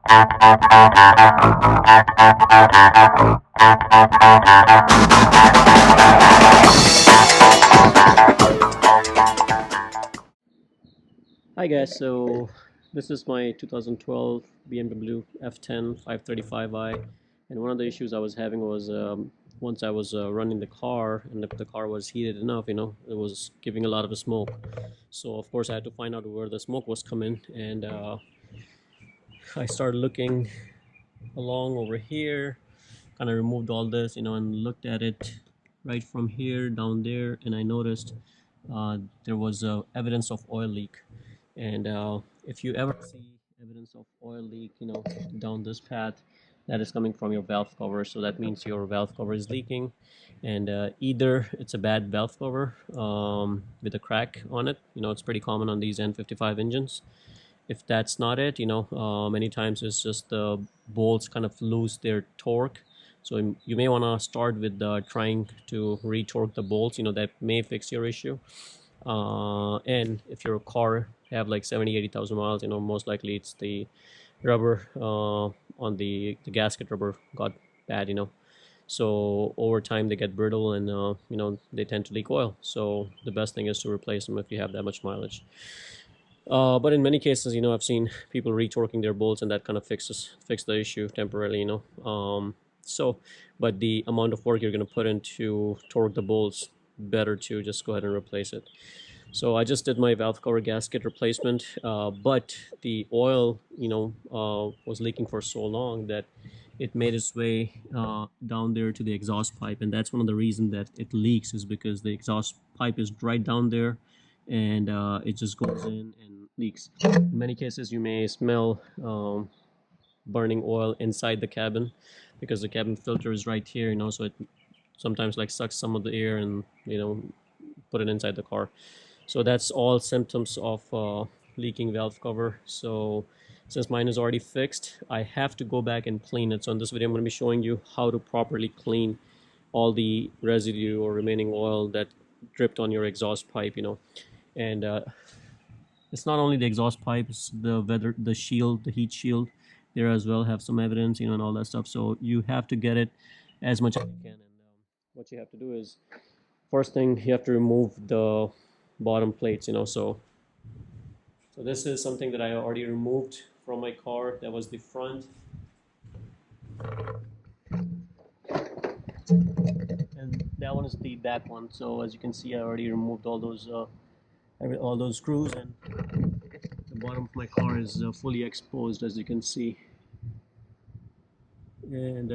Hi guys, so this is my 2012 BMW F10 535i, and one of the issues I was having was once I was running the car, and if the car was heated enough, it was giving a lot of smoke. So of course I had to find out where the smoke was coming, and I started looking along over here, kind of removed all this, and looked at it right from here down there, and I noticed there was evidence of oil leak. And if you ever see evidence of oil leak, down this path, that is coming from your valve cover. So that means your valve cover is leaking, and either it's a bad valve cover with a crack on it. It's pretty common on these N55 engines. If that's not it, many times it's just the bolts kind of lose their torque. So you may want to start with trying to retorque the bolts. That may fix your issue. And if your car have like 70,000-80,000 miles, most likely it's the rubber on the gasket rubber got bad. So over time they get brittle, and they tend to leak oil. So the best thing is to replace them if you have that much mileage. But in many cases, I've seen people retorquing their bolts, and that kind of fix the issue temporarily. But the amount of work you're going to put into torque the bolts, better to just go ahead and replace it. So I just did my valve cover gasket replacement, but the oil, was leaking for so long that it made its way down there to the exhaust pipe, and that's one of the reasons that it leaks, is because the exhaust pipe is right down there, and it just goes in and leaks. In many cases, you may smell burning oil inside the cabin, because the cabin filter is right here, so it sometimes like sucks some of the air and put it inside the car. So that's all symptoms of leaking valve cover. So since mine is already fixed, I have to go back and clean it. So in this video I'm going to be showing you how to properly clean all the residue or remaining oil that dripped on your exhaust pipe. And it's not only the exhaust pipe, it's the shield, the heat shield there as well, have some evidence, and all that stuff. So you have to get it as much as you can. And what you have to do is, first thing, you have to remove the bottom plates. So this is something that I already removed from my car. That was the front, and that one is the back one. So as you can see, I already removed all those screws, and the bottom of my car is fully exposed, as you can see. And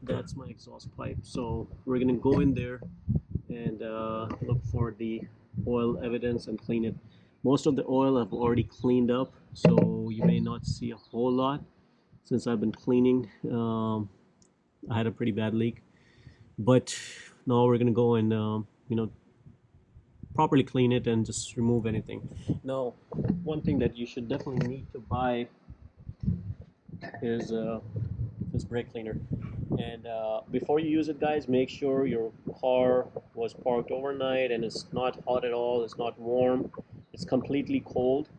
that's my exhaust pipe. So we're gonna go in there and look for the oil evidence and clean it. Most of the oil I've already cleaned up, so you may not see a whole lot since I've been cleaning. I had a pretty bad leak, but now we're gonna go and properly clean it and just remove anything. Now, one thing that you should definitely need to buy is this brake cleaner. And before you use it, guys, make sure your car was parked overnight and it's not hot at all, it's not warm, it's completely cold,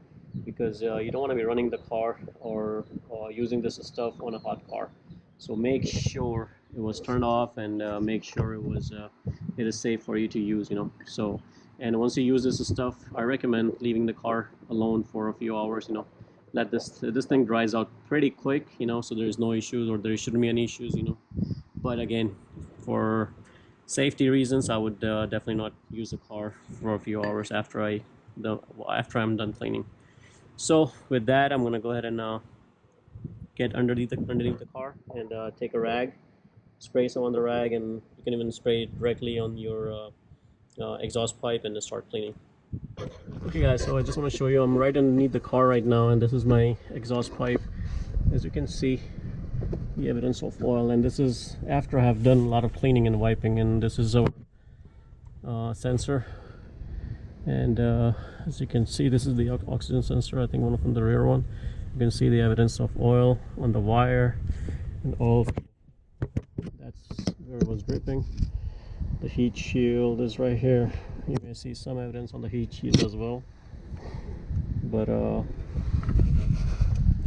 because you don't want to be running the car or using this stuff on a hot car. So make sure it was turned off, and make sure it is safe for you to use. So, and once you use this stuff, I recommend leaving the car alone for a few hours. Let this thing dries out pretty quick, so there's no issues, or there shouldn't be any issues. But again, for safety reasons, I would definitely not use the car for a few hours after I'm done cleaning. So with that, I'm gonna go ahead and get underneath the car and take a rag, spray some on the rag, and you can even spray it directly on your exhaust pipe and just start cleaning. Okay guys, so I just want to show you, I'm right underneath the car right now, and this is my exhaust pipe. As you can see, the evidence of oil, and this is after I have done a lot of cleaning and wiping. And this is a sensor, and as you can see, this is the oxygen sensor, I think one from the rear one. You can see the evidence of oil on the wire, and all that's where it was dripping. The heat shield is right here. You may see some evidence on the heat shield as well, but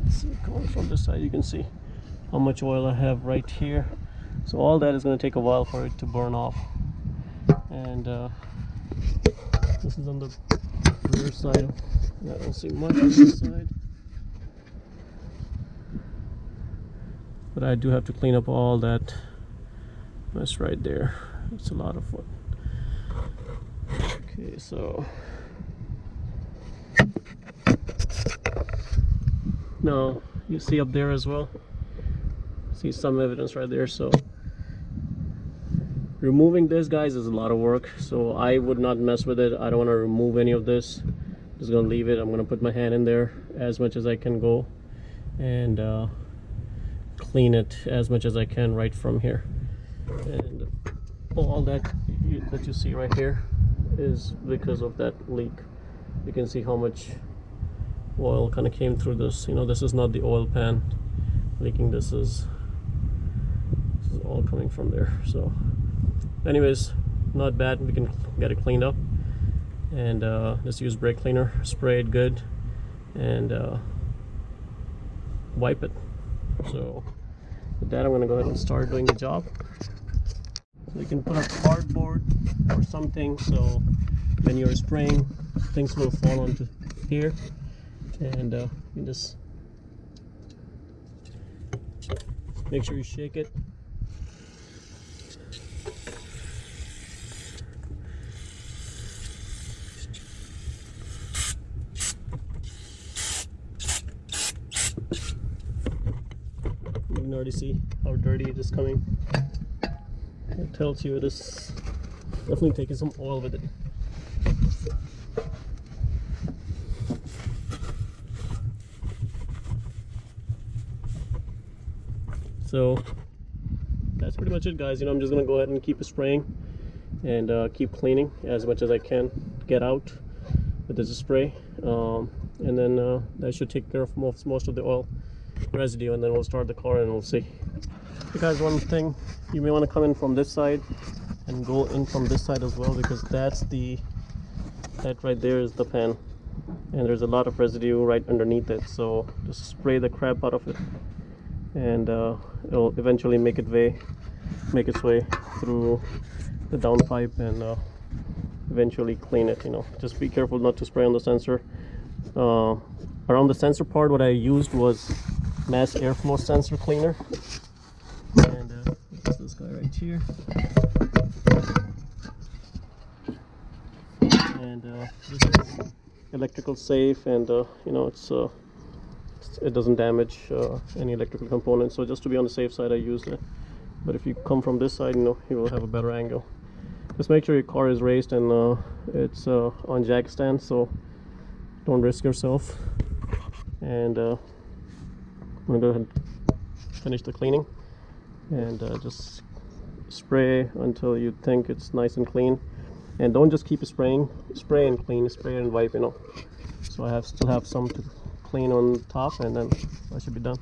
see, coming from this side, you can see how much oil I have right here. So all that is going to take a while for it to burn off. And this is on the rear side. I don't see much on this side, but I do have to clean up all that mess right there. It's a lot of fun. Okay, so now you see up there as well, see some evidence right there. So removing this, guys, is a lot of work, so I would not mess with it. I don't want to remove any of this. Just gonna leave it. I'm gonna put my hand in there as much as I can go and clean it as much as I can right from here. And all that you see right here is because of that leak. You can see how much oil kind of came through this. You know, this is not the oil pan leaking. This is all coming from there. So anyways, not bad. We can get it cleaned up, and just use brake cleaner, spray it good, and wipe it. So with that, I'm going to go ahead and start doing the job. So you can put up cardboard or something, so when you're spraying, things will fall onto here, and you just make sure you shake it. You can already see how dirty it is coming. It tells you it is definitely taking some oil with it. So that's pretty much it, guys. You know, I'm just gonna go ahead and keep spraying and keep cleaning as much as I can get out with this spray, and then that should take care of most of the oil residue, and then we'll start the car and we'll see. Okay, guys, one thing, you may want to come in from this side and go in from this side as well, because that right there is the pan, and there's a lot of residue right underneath it. So just spray the crap out of it, and it'll eventually make its way through the downpipe and eventually clean it. You know, just be careful not to spray on the sensor. Around the sensor part, what I used was mass airflow sensor cleaner, and this guy right here, and this is electrical safe, and you know, it doesn't damage any electrical components. So just to be on the safe side, I used it. But if you come from this side, you know, you will have a better angle. Just make sure your car is raised and it's on jack stand, so don't risk yourself. And I'm gonna go ahead and finish the cleaning, and just spray until you think it's nice and clean. And don't just keep spraying. Spray and clean, spray and wipe, you know. So I still have some to clean on top, and then I should be done.